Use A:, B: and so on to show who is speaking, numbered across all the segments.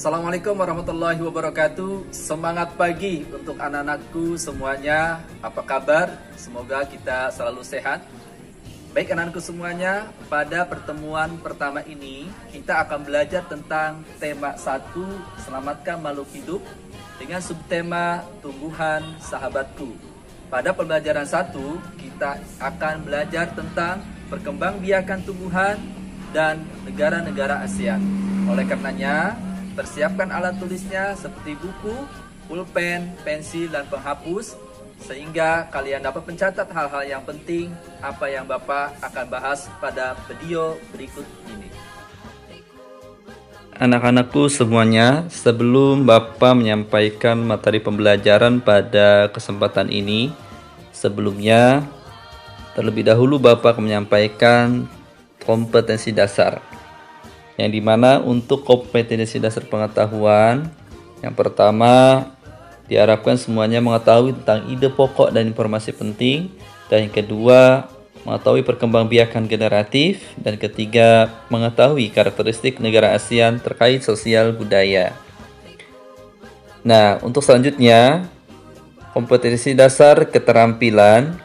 A: Assalamualaikum warahmatullahi wabarakatuh. Semangat pagi untuk anak-anakku semuanya. Apa kabar? Semoga kita selalu sehat. Baik anak-anakku semuanya, pada pertemuan pertama ini kita akan belajar tentang tema 1, selamatkan makhluk hidup, dengan subtema tumbuhan sahabatku. Pada pembelajaran 1 kita akan belajar tentang perkembangbiakan tumbuhan dan negara-negara ASEAN. Oleh karenanya, persiapkan alat tulisnya seperti buku, pulpen, pensil, dan penghapus, sehingga kalian dapat mencatat hal-hal yang penting apa yang Bapak akan bahas pada video berikut ini.
B: Anak-anakku semuanya, sebelum Bapak menyampaikan materi pembelajaran pada kesempatan ini, sebelumnya terlebih dahulu Bapak akan menyampaikan kompetensi dasar, yang dimana untuk kompetensi dasar pengetahuan, yang pertama diharapkan semuanya mengetahui tentang ide pokok dan informasi penting, dan yang kedua mengetahui perkembangbiakan generatif, dan ketiga mengetahui karakteristik negara ASEAN terkait sosial budaya. Nah, untuk selanjutnya kompetensi dasar keterampilan,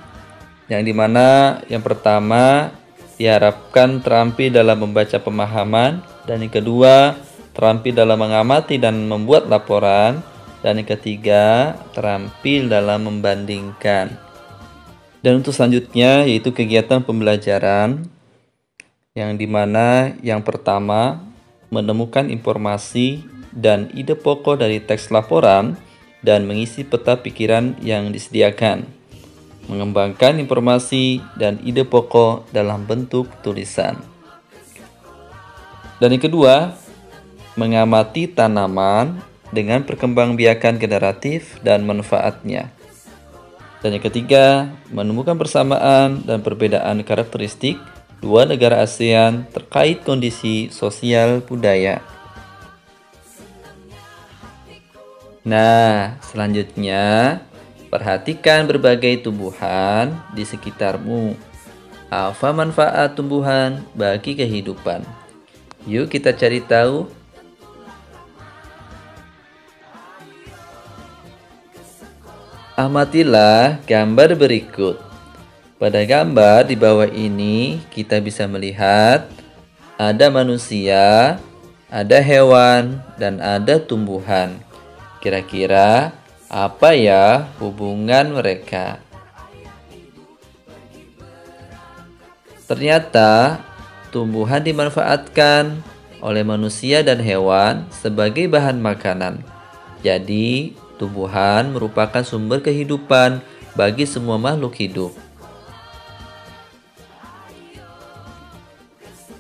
B: yang dimana yang pertama diharapkan terampil dalam membaca pemahaman, dan yang kedua terampil dalam mengamati dan membuat laporan, dan yang ketiga terampil dalam membandingkan. Dan untuk selanjutnya yaitu kegiatan pembelajaran, yang dimana yang pertama menemukan informasi dan ide pokok dari teks laporan dan mengisi peta pikiran yang disediakan, mengembangkan informasi dan ide pokok dalam bentuk tulisan. Dan yang kedua, mengamati tanaman dengan perkembangbiakan generatif dan manfaatnya. Dan yang ketiga, menemukan persamaan dan perbedaan karakteristik dua negara ASEAN terkait kondisi sosial budaya. Nah, selanjutnya perhatikan berbagai tumbuhan di sekitarmu. Apa manfaat tumbuhan bagi kehidupan? Yuk kita cari tahu. Amatilah gambar berikut. Pada gambar di bawah ini kita bisa melihat ada manusia, ada hewan, dan ada tumbuhan. Kira-kira apa ya hubungan mereka? Ternyata tumbuhan dimanfaatkan oleh manusia dan hewan sebagai bahan makanan. Jadi, tumbuhan merupakan sumber kehidupan bagi semua makhluk hidup.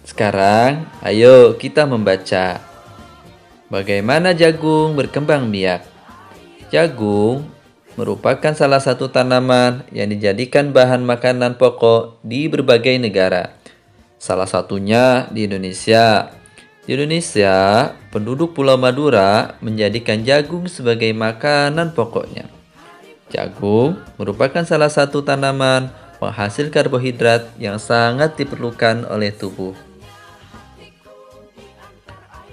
B: Sekarang, ayo kita membaca. Bagaimana jagung berkembang biak? Jagung merupakan salah satu tanaman yang dijadikan bahan makanan pokok di berbagai negara. Salah satunya di Indonesia. Di Indonesia, penduduk Pulau Madura menjadikan jagung sebagai makanan pokoknya. Jagung merupakan salah satu tanaman penghasil karbohidrat yang sangat diperlukan oleh tubuh.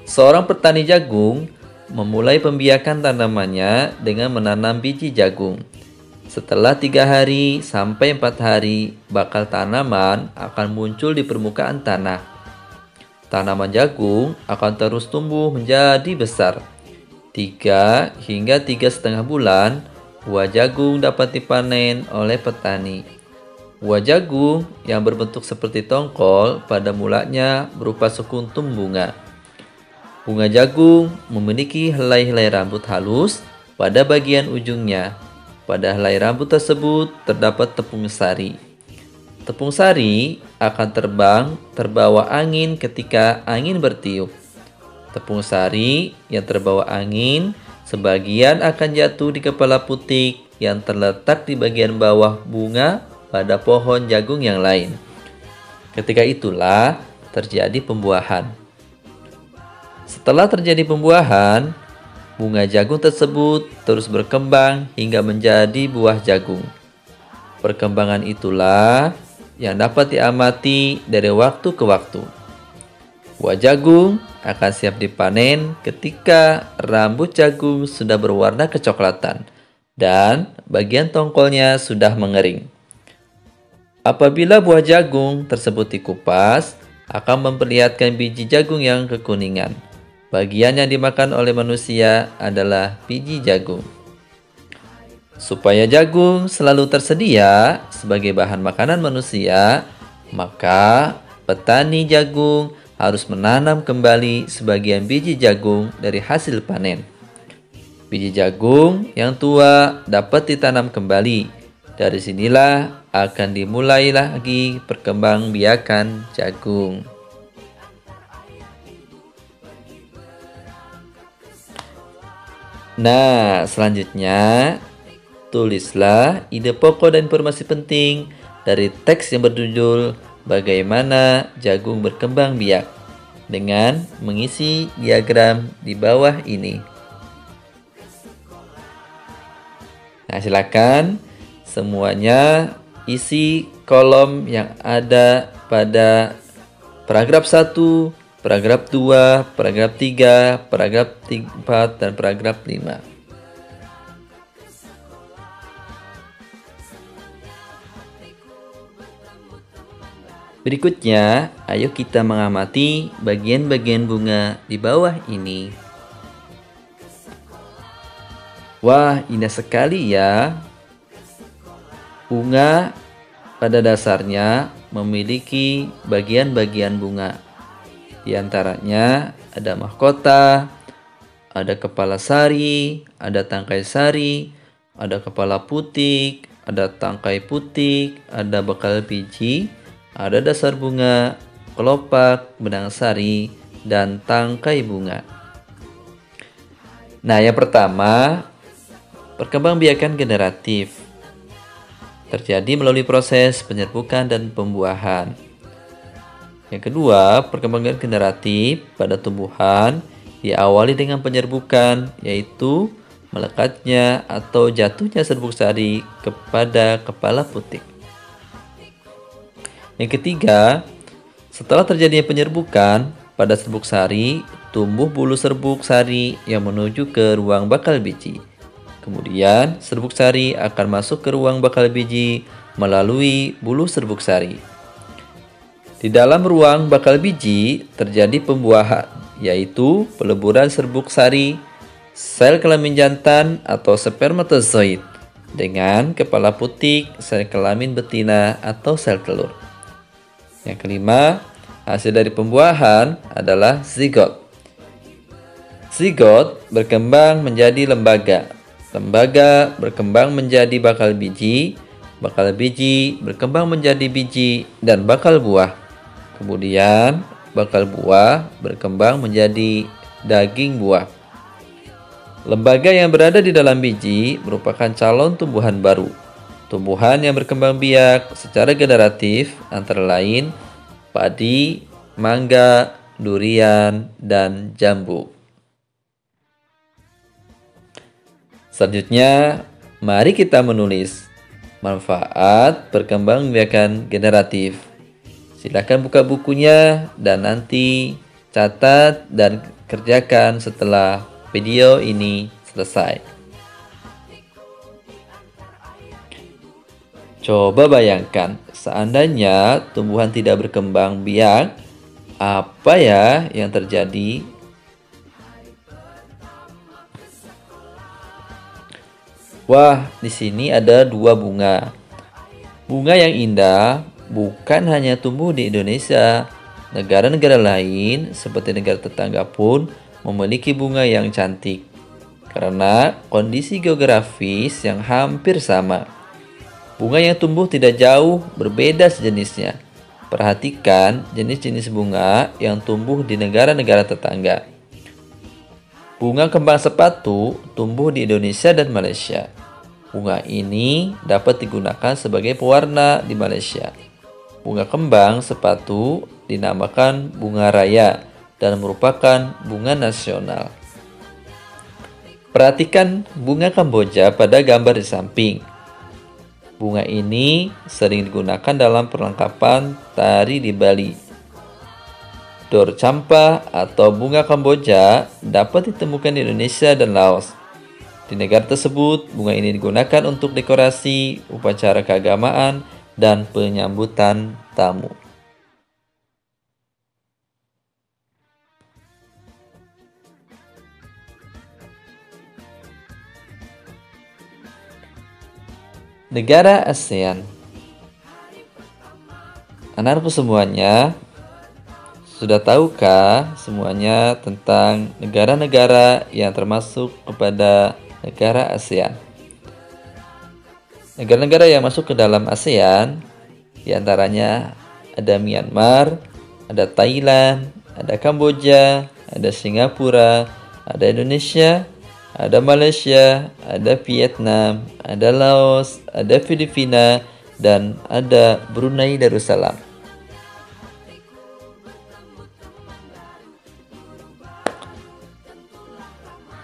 B: Seorang petani jagung memulai pembiakan tanamannya dengan menanam biji jagung. Setelah 3 hari sampai 4 hari, bakal tanaman akan muncul di permukaan tanah. Tanaman jagung akan terus tumbuh menjadi besar. 3 hingga 3,5 bulan, buah jagung dapat dipanen oleh petani. Buah jagung yang berbentuk seperti tongkol pada mulanya berupa sekuntum bunga. Bunga jagung memiliki helai-helai rambut halus pada bagian ujungnya. Pada helai rambut tersebut terdapat tepung sari. Tepung sari akan terbang terbawa angin ketika angin bertiup. Tepung sari yang terbawa angin sebagian akan jatuh di kepala putik yang terletak di bagian bawah bunga pada pohon jagung yang lain. Ketika itulah terjadi pembuahan. Setelah terjadi pembuahan, bunga jagung tersebut terus berkembang hingga menjadi buah jagung. Perkembangan itulah yang dapat diamati dari waktu ke waktu. Buah jagung akan siap dipanen ketika rambut jagung sudah berwarna kecoklatan dan bagian tongkolnya sudah mengering. Apabila buah jagung tersebut dikupas, akan memperlihatkan biji jagung yang kekuningan. Bagian yang dimakan oleh manusia adalah biji jagung. Supaya jagung selalu tersedia sebagai bahan makanan manusia, maka petani jagung harus menanam kembali sebagian biji jagung dari hasil panen. Biji jagung yang tua dapat ditanam kembali. Dari sinilah akan dimulai lagi perkembangbiakan jagung. Nah, selanjutnya tulislah ide pokok dan informasi penting dari teks yang berjudul Bagaimana Jagung Berkembang Biak dengan mengisi diagram di bawah ini. Nah, silakan semuanya isi kolom yang ada pada paragraf 1, paragraf 2, paragraf 3, paragraf 4, dan paragraf 5. Berikutnya, ayo kita mengamati bagian-bagian bunga di bawah ini. Wah, indah sekali ya. Bunga pada dasarnya memiliki bagian-bagian bunga. Di antaranya ada mahkota, ada kepala sari, ada tangkai sari, ada kepala putik, ada tangkai putik, ada bakal biji, ada dasar bunga, kelopak, benang sari, dan tangkai bunga. Nah, yang pertama, perkembangbiakan generatif terjadi melalui proses penyerbukan dan pembuahan. Yang kedua, perkembangan generatif pada tumbuhan diawali dengan penyerbukan, yaitu melekatnya atau jatuhnya serbuk sari kepada kepala putik. Yang ketiga, setelah terjadinya penyerbukan pada serbuk sari, tumbuh bulu serbuk sari yang menuju ke ruang bakal biji. Kemudian, serbuk sari akan masuk ke ruang bakal biji melalui bulu serbuk sari. Di dalam ruang bakal biji terjadi pembuahan, yaitu peleburan serbuk sari, sel kelamin jantan atau spermatozoid, dengan kepala putik, sel kelamin betina atau sel telur. Yang kelima, hasil dari pembuahan adalah zigot. Zigot berkembang menjadi lembaga. Lembaga berkembang menjadi bakal biji berkembang menjadi biji dan bakal buah. Kemudian bakal buah berkembang menjadi daging buah. Lembaga yang berada di dalam biji merupakan calon tumbuhan baru. Tumbuhan yang berkembang biak secara generatif antara lain padi, mangga, durian, dan jambu. Selanjutnya, mari kita menulis manfaat perkembangbiakan generatif. Silakan buka bukunya dan nanti catat dan kerjakan setelah video ini selesai. Coba bayangkan, seandainya tumbuhan tidak berkembang biak, apa ya yang terjadi? Wah, di sini ada dua bunga. Bunga yang indah bukan hanya tumbuh di Indonesia. Negara-negara lain seperti negara tetangga pun memiliki bunga yang cantik karena kondisi geografis yang hampir sama. Bunga yang tumbuh tidak jauh berbeda sejenisnya. Perhatikan jenis-jenis bunga yang tumbuh di negara-negara tetangga. Bunga kembang sepatu tumbuh di Indonesia dan Malaysia. Bunga ini dapat digunakan sebagai pewarna di Malaysia. Bunga kembang sepatu dinamakan bunga raya dan merupakan bunga nasional. Perhatikan bunga Kamboja pada gambar di samping. Bunga ini sering digunakan dalam perlengkapan tari di Bali. Dor campa atau bunga Kamboja dapat ditemukan di Indonesia dan Laos. Di negara tersebut, bunga ini digunakan untuk dekorasi, upacara keagamaan, dan penyambutan tamu. Negara ASEAN. Anak-anakku semuanya, sudah tahukah semuanya tentang negara-negara yang termasuk kepada negara ASEAN? Negara-negara yang masuk ke dalam ASEAN diantaranya ada Myanmar, ada Thailand, ada Kamboja, ada Singapura, ada Indonesia, ada Malaysia, ada Vietnam, ada Laos, ada Filipina, dan ada Brunei Darussalam.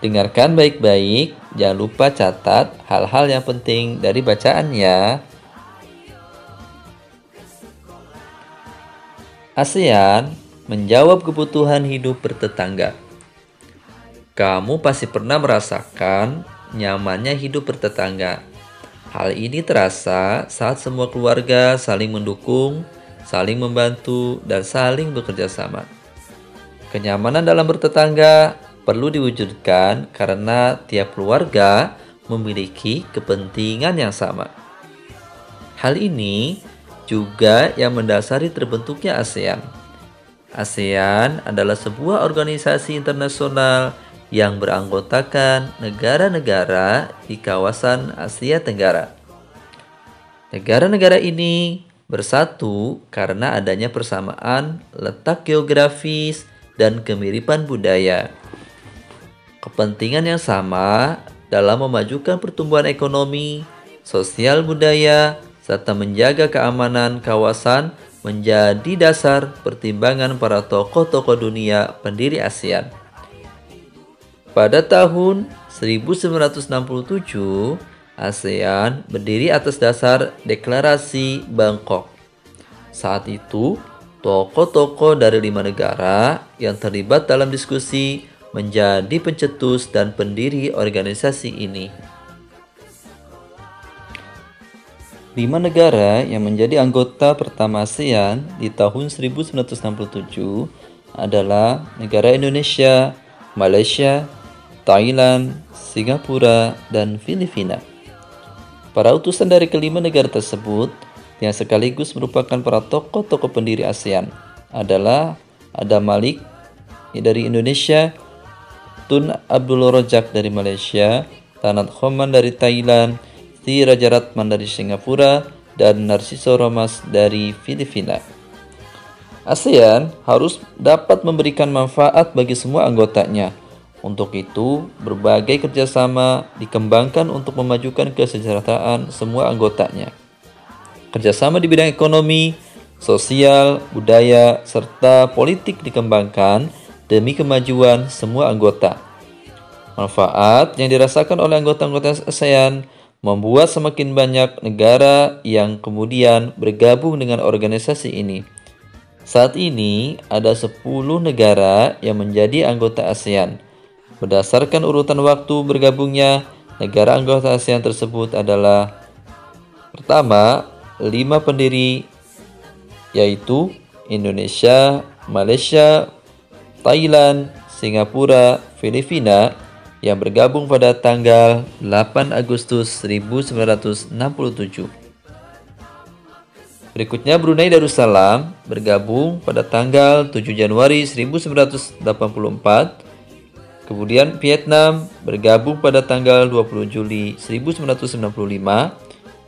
B: Dengarkan baik-baik, jangan lupa catat hal-hal yang penting dari bacaannya. ASEAN menjawab kebutuhan hidup bertetangga. Kamu pasti pernah merasakan nyamannya hidup bertetangga. Hal ini terasa saat semua keluarga saling mendukung, saling membantu, dan saling bekerja sama. Kenyamanan dalam bertetangga perlu diwujudkan karena tiap keluarga memiliki kepentingan yang sama. Hal ini juga yang mendasari terbentuknya ASEAN. ASEAN adalah sebuah organisasi internasional yang beranggotakan negara-negara di kawasan Asia Tenggara. Negara-negara ini bersatu karena adanya persamaan letak geografis dan kemiripan budaya. Kepentingan yang sama dalam memajukan pertumbuhan ekonomi, sosial budaya, serta menjaga keamanan kawasan menjadi dasar pertimbangan para tokoh-tokoh dunia pendiri ASEAN. Pada tahun 1967, ASEAN berdiri atas dasar Deklarasi Bangkok. Saat itu, tokoh-tokoh dari 5 negara yang terlibat dalam diskusi menjadi pencetus dan pendiri organisasi ini. 5 negara yang menjadi anggota pertama ASEAN di tahun 1967 adalah negara Indonesia, Malaysia, Thailand, Singapura, dan Filipina. Para utusan dari kelima negara tersebut yang sekaligus merupakan para tokoh-tokoh pendiri ASEAN adalah Adam Malik dari Indonesia, Tun Abdul Rojak dari Malaysia, Tanat Khoman dari Thailand, Sri Rajaratman dari Singapura, dan Narciso Romas dari Filipina. ASEAN harus dapat memberikan manfaat bagi semua anggotanya. Untuk itu, berbagai kerjasama dikembangkan untuk memajukan kesejahteraan semua anggotanya. Kerjasama di bidang ekonomi, sosial, budaya, serta politik dikembangkan demi kemajuan semua anggota. Manfaat yang dirasakan oleh anggota-anggota ASEAN membuat semakin banyak negara yang kemudian bergabung dengan organisasi ini. Saat ini ada 10 negara yang menjadi anggota ASEAN. Berdasarkan urutan waktu bergabungnya, negara anggota ASEAN tersebut adalah: pertama, 5 pendiri, yaitu Indonesia, Malaysia, Thailand, Singapura, Filipina, yang bergabung pada tanggal 8 Agustus 1967. Berikutnya Brunei Darussalam bergabung pada tanggal 7 Januari 1984. Kemudian Vietnam bergabung pada tanggal 20 Juli 1995.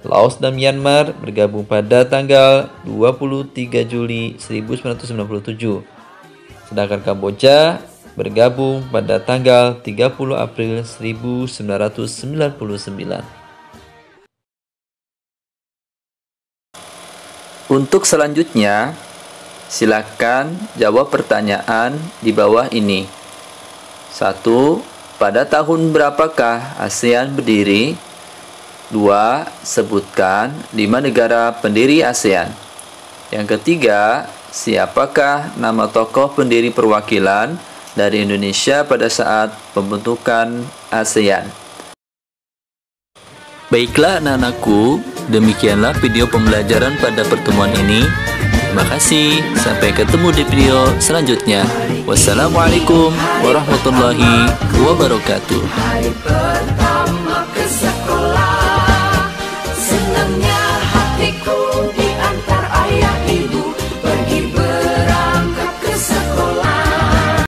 B: Laos dan Myanmar bergabung pada tanggal 23 Juli 1997. Sedangkan Kamboja bergabung pada tanggal 30 April 1999.
A: Untuk selanjutnya, silakan jawab pertanyaan di bawah ini. 1. Pada tahun berapakah ASEAN berdiri? 2. Sebutkan 5 negara pendiri ASEAN. Yang ketiga,
B: siapakah nama tokoh pendiri perwakilan dari Indonesia pada saat pembentukan ASEAN? Baiklah anak-anakku, demikianlah video pembelajaran pada pertemuan ini. Terima kasih, sampai ketemu di video selanjutnya. Wassalamualaikum warahmatullahi wabarakatuh.